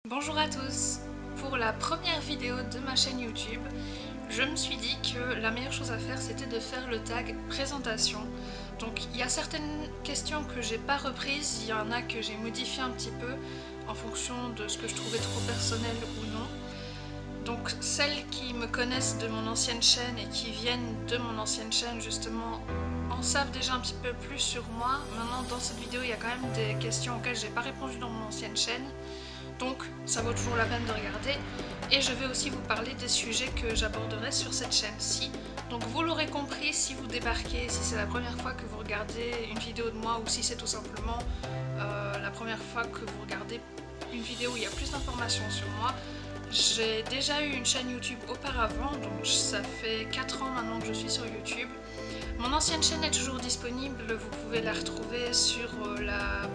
Bonjour à tous! Pour la première vidéo de ma chaîne YouTube, je me suis dit que la meilleure chose à faire c'était de faire le tag présentation. Donc il y a certaines questions que j'ai pas reprises, il y en a que j'ai modifié un petit peu en fonction de ce que je trouvais trop personnel ou non. Donc celles qui me connaissent de mon ancienne chaîne et qui viennent de mon ancienne chaîne justement en savent déjà un petit peu plus sur moi. Maintenant dans cette vidéo il y a quand même des questions auxquelles j'ai pas répondu dans mon ancienne chaîne. Donc ça vaut toujours la peine de regarder. Et je vais aussi vous parler des sujets que j'aborderai sur cette chaîne-ci. Donc vous l'aurez compris, si vous débarquez, si c'est la première fois que vous regardez une vidéo de moi ou si c'est tout simplement la première fois que vous regardez une vidéo où il y a plus d'informations sur moi, j'ai déjà eu une chaîne YouTube auparavant, donc ça fait 4 ans maintenant que je suis sur YouTube. Mon ancienne chaîne est toujours disponible, vous pouvez la retrouver sur la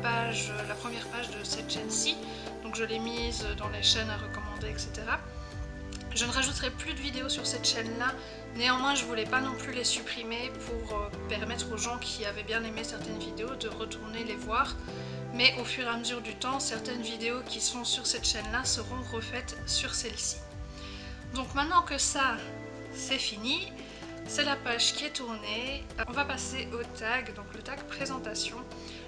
première page de cette chaîne-ci. Donc je l'ai mise dans les chaînes à recommander, etc. Je ne rajouterai plus de vidéos sur cette chaîne-là, néanmoins je voulais pas non plus les supprimer pour permettre aux gens qui avaient bien aimé certaines vidéos de retourner les voir. Mais au fur et à mesure du temps, certaines vidéos qui sont sur cette chaîne-là seront refaites sur celle-ci. Donc maintenant que ça, c'est fini, c'est la page qui est tournée. On va passer au tag, donc le tag présentation.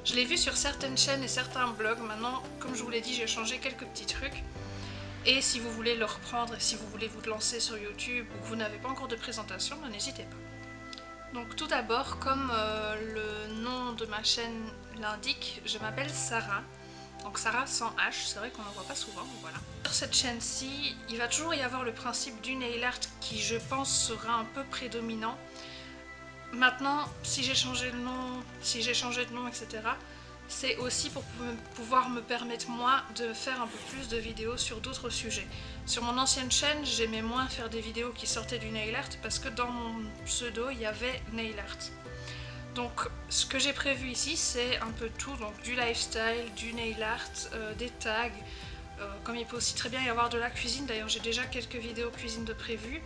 Je l'ai vu sur certaines chaînes et certains blogs. Maintenant, comme je vous l'ai dit, j'ai changé quelques petits trucs. Et si vous voulez le reprendre et si vous voulez vous lancer sur YouTube ou que vous n'avez pas encore de présentation, n'hésitez pas. Donc tout d'abord, comme le nom de ma chaîne l'indique, je m'appelle Sarah. Donc Sarah sans H, c'est vrai qu'on n'en voit pas souvent, mais voilà. Sur cette chaîne-ci, il va toujours y avoir le principe du nail art qui, je pense, sera un peu prédominant. Maintenant, si j'ai changé de nom, etc., c'est aussi pour pouvoir me permettre moi de faire un peu plus de vidéos sur d'autres sujets. Sur mon ancienne chaîne, j'aimais moins faire des vidéos qui sortaient du nail art parce que dans mon pseudo, il y avait nail art. Donc ce que j'ai prévu ici, c'est un peu tout, donc du lifestyle, du nail art, des tags, comme il peut aussi très bien y avoir de la cuisine, d'ailleurs j'ai déjà quelques vidéos cuisine de prévues.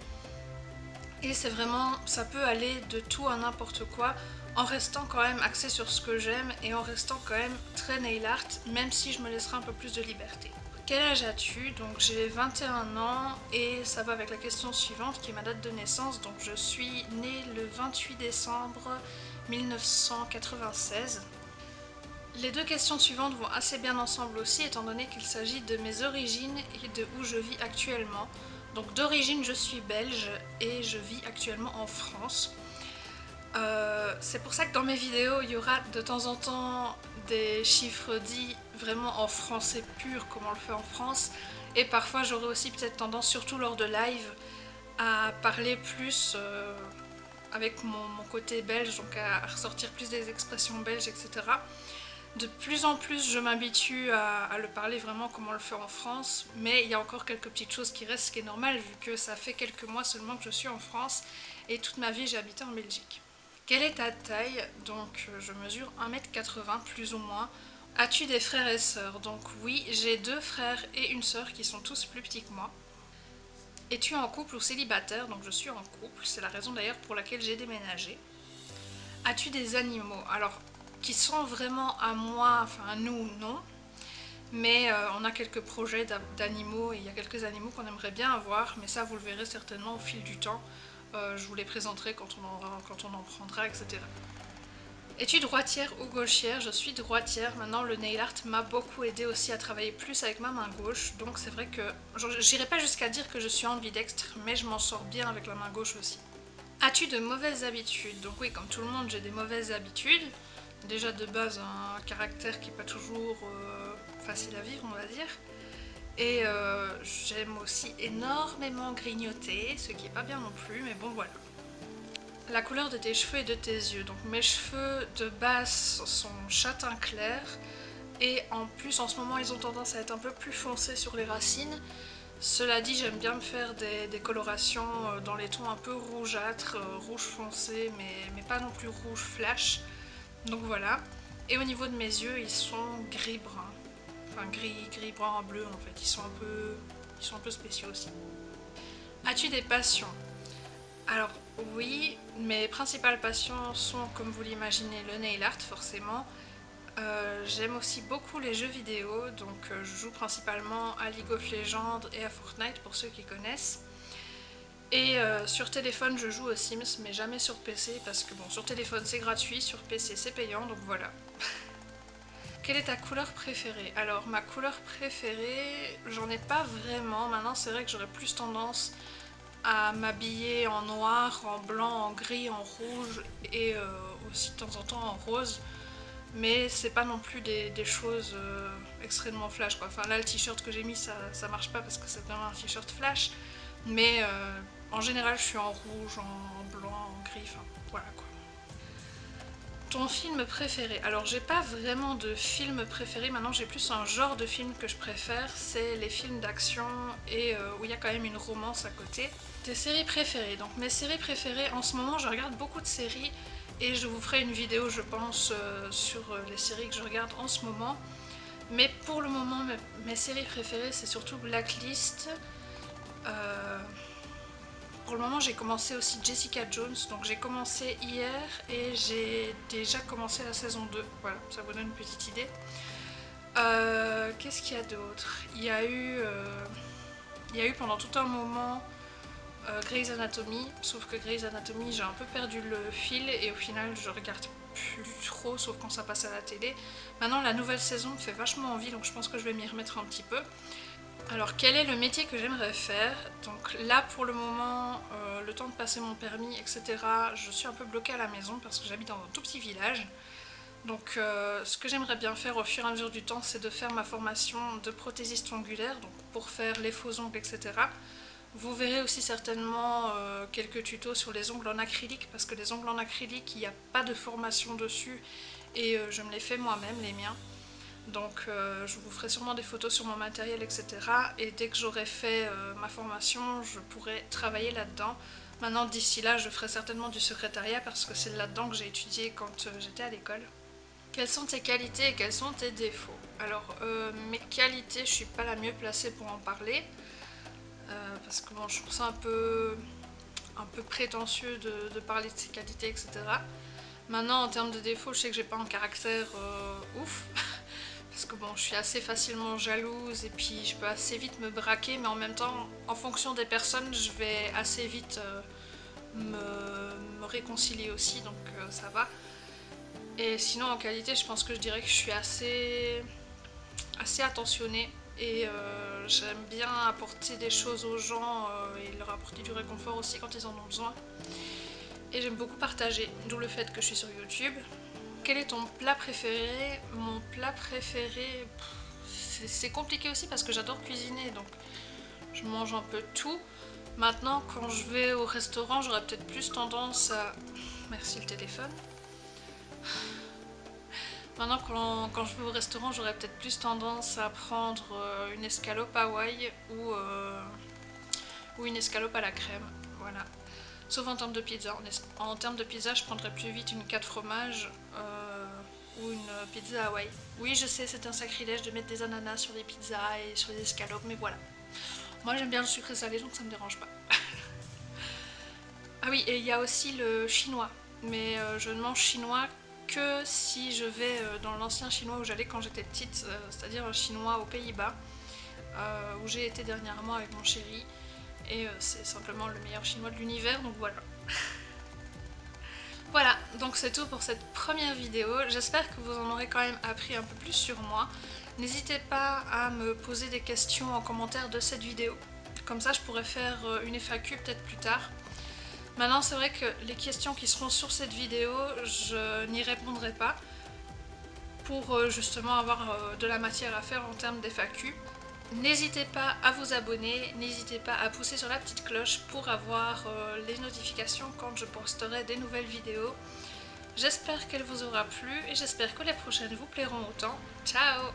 Et c'est vraiment, ça peut aller de tout à n'importe quoi, en restant quand même axé sur ce que j'aime et en restant quand même très nail art, même si je me laisserai un peu plus de liberté. Quel âge as-tu? Donc j'ai 21 ans et ça va avec la question suivante qui est ma date de naissance. Donc je suis née le 28 décembre 1996. Les deux questions suivantes vont assez bien ensemble aussi étant donné qu'il s'agit de mes origines et de où je vis actuellement. Donc d'origine je suis belge et je vis actuellement en France. C'est pour ça que dans mes vidéos il y aura de temps en temps des chiffres dits vraiment en français pur comme on le fait en France, et parfois j'aurai aussi peut-être tendance, surtout lors de live, à parler plus avec mon côté belge, donc à ressortir plus des expressions belges, etc. De plus en plus je m'habitue à le parler vraiment comme on le fait en France, mais il y a encore quelques petites choses qui restent, ce qui est normal vu que ça fait quelques mois seulement que je suis en France et toute ma vie j'ai habité en Belgique. Quelle est ta taille? Donc je mesure 1m80 plus ou moins. As-tu des frères et sœurs? Donc oui, j'ai 2 frères et une sœur qui sont tous plus petits que moi. Es-tu en couple ou célibataire? Donc je suis en couple, c'est la raison d'ailleurs pour laquelle j'ai déménagé. As-tu des animaux? Alors, qui sont vraiment à moi, enfin à nous, non. Mais on a quelques projets d'animaux et il y a quelques animaux qu'on aimerait bien avoir, mais ça vous le verrez certainement au fil du temps. Je vous les présenterai quand on en prendra, etc. Es-tu droitière ou gauchière? Je suis droitière. Maintenant, le nail art m'a beaucoup aidé aussi à travailler plus avec ma main gauche. Donc c'est vrai que j'irai pas jusqu'à dire que je suis ambidextre, mais je m'en sors bien avec la main gauche aussi. As-tu de mauvaises habitudes? Donc oui, comme tout le monde, j'ai des mauvaises habitudes. Déjà de base, un caractère qui n'est pas toujours facile à vivre, on va dire. Et j'aime aussi énormément grignoter, ce qui est pas bien non plus, mais bon voilà. La couleur de tes cheveux et de tes yeux. Donc mes cheveux de base sont châtain clair, et en plus en ce moment ils ont tendance à être un peu plus foncés sur les racines. Cela dit, j'aime bien me faire des colorations dans les tons un peu rougeâtres, rouge foncé, mais pas non plus rouge flash. Donc voilà. Et au niveau de mes yeux, ils sont gris-brun. Enfin gris-brun bleu en fait. Ils sont un peu spéciaux aussi. As-tu des passions? Alors oui, mes principales passions sont, comme vous l'imaginez, le nail art forcément. J'aime aussi beaucoup les jeux vidéo, donc je joue principalement à League of Legends et à Fortnite pour ceux qui connaissent. Et sur téléphone je joue aux Sims mais jamais sur PC parce que bon, sur téléphone c'est gratuit, sur PC c'est payant, donc voilà. Quelle est ta couleur préférée? Alors ma couleur préférée, j'en ai pas vraiment. Maintenant c'est vrai que j'aurais plus tendance à m'habiller en noir, en blanc, en gris, en rouge et aussi de temps en temps en rose. Mais c'est pas non plus des choses extrêmement flash quoi. Enfin là le t-shirt que j'ai mis ça marche pas parce que c'est vraiment un t-shirt flash. Mais en général je suis en rouge, en blanc, en gris, enfin voilà quoi. Ton film préféré? Alors j'ai pas vraiment de film préféré, maintenant j'ai plus un genre de film que je préfère, c'est les films d'action et où il y a quand même une romance à côté. Tes séries préférées? Donc mes séries préférées, en ce moment je regarde beaucoup de séries et je vous ferai une vidéo je pense sur les séries que je regarde en ce moment. Mais pour le moment mes séries préférées c'est surtout Blacklist. Pour le moment j'ai commencé aussi Jessica Jones, donc j'ai commencé hier et j'ai déjà commencé la saison 2, voilà, ça vous donne une petite idée. Qu'est-ce qu'il y a d'autre? Il y a eu pendant tout un moment Grey's Anatomy, sauf que Grey's Anatomy j'ai un peu perdu le fil et au final je regarde plus trop sauf quand ça passe à la télé. Maintenant la nouvelle saison me fait vachement envie donc je pense que je vais m'y remettre un petit peu. Alors quel est le métier que j'aimerais faire? Donc là pour le moment, le temps de passer mon permis, etc. je suis un peu bloquée à la maison parce que j'habite dans un tout petit village. Donc ce que j'aimerais bien faire au fur et à mesure du temps c'est de faire ma formation de prothésiste ongulaire, donc pour faire les faux ongles, etc. Vous verrez aussi certainement quelques tutos sur les ongles en acrylique parce que les ongles en acrylique il n'y a pas de formation dessus et je me les fais moi-même les miens. Donc je vous ferai sûrement des photos sur mon matériel, etc. Et dès que j'aurai fait ma formation, je pourrai travailler là-dedans. Maintenant, d'ici là, je ferai certainement du secrétariat parce que c'est là-dedans que j'ai étudié quand j'étais à l'école. Quelles sont tes qualités et quels sont tes défauts? Alors, mes qualités, je suis pas la mieux placée pour en parler. Parce que bon, je trouve ça un peu prétentieux de parler de ses qualités, etc. Maintenant, en termes de défauts, je sais que j'ai pas un caractère ouf. Parce que bon, je suis assez facilement jalouse et puis je peux assez vite me braquer, mais en même temps, en fonction des personnes, je vais assez vite me réconcilier aussi, donc ça va. Et sinon, en qualité, je pense que je dirais que je suis assez attentionnée et j'aime bien apporter des choses aux gens et leur apporter du réconfort aussi quand ils en ont besoin. Et j'aime beaucoup partager, d'où le fait que je suis sur YouTube. Quel est ton plat préféré? Mon plat préféré, c'est compliqué aussi parce que j'adore cuisiner, donc je mange un peu tout. Maintenant, quand je vais au restaurant, j'aurais peut-être plus tendance à... Merci le téléphone. Maintenant, quand je vais au restaurant, j'aurais peut-être plus tendance à prendre une escalope Hawaï ou une escalope à la crème. Voilà. Sauf en termes de pizza. En termes de pizza, je prendrais plus vite une 4 fromages ou une pizza Hawaï. Oui, je sais, c'est un sacrilège de mettre des ananas sur des pizzas et sur des escalopes, mais voilà. Moi, j'aime bien le sucré salé, donc ça me dérange pas. Ah oui, et il y a aussi le chinois. Mais je ne mange chinois que si je vais dans l'ancien chinois où j'allais quand j'étais petite, c'est-à-dire un chinois aux Pays-Bas, où j'ai été dernièrement avec mon chéri. Et c'est simplement le meilleur chinois de l'univers, donc voilà. Voilà, donc c'est tout pour cette première vidéo. J'espère que vous en aurez quand même appris un peu plus sur moi. N'hésitez pas à me poser des questions en commentaire de cette vidéo. Comme ça, je pourrais faire une FAQ peut-être plus tard. Maintenant, c'est vrai que les questions qui seront sur cette vidéo, je n'y répondrai pas pour justement avoir de la matière à faire en termes d'FAQ. N'hésitez pas à vous abonner, n'hésitez pas à pousser sur la petite cloche pour avoir les notifications quand je posterai des nouvelles vidéos. J'espère qu'elle vous aura plu et j'espère que les prochaines vous plairont autant. Ciao!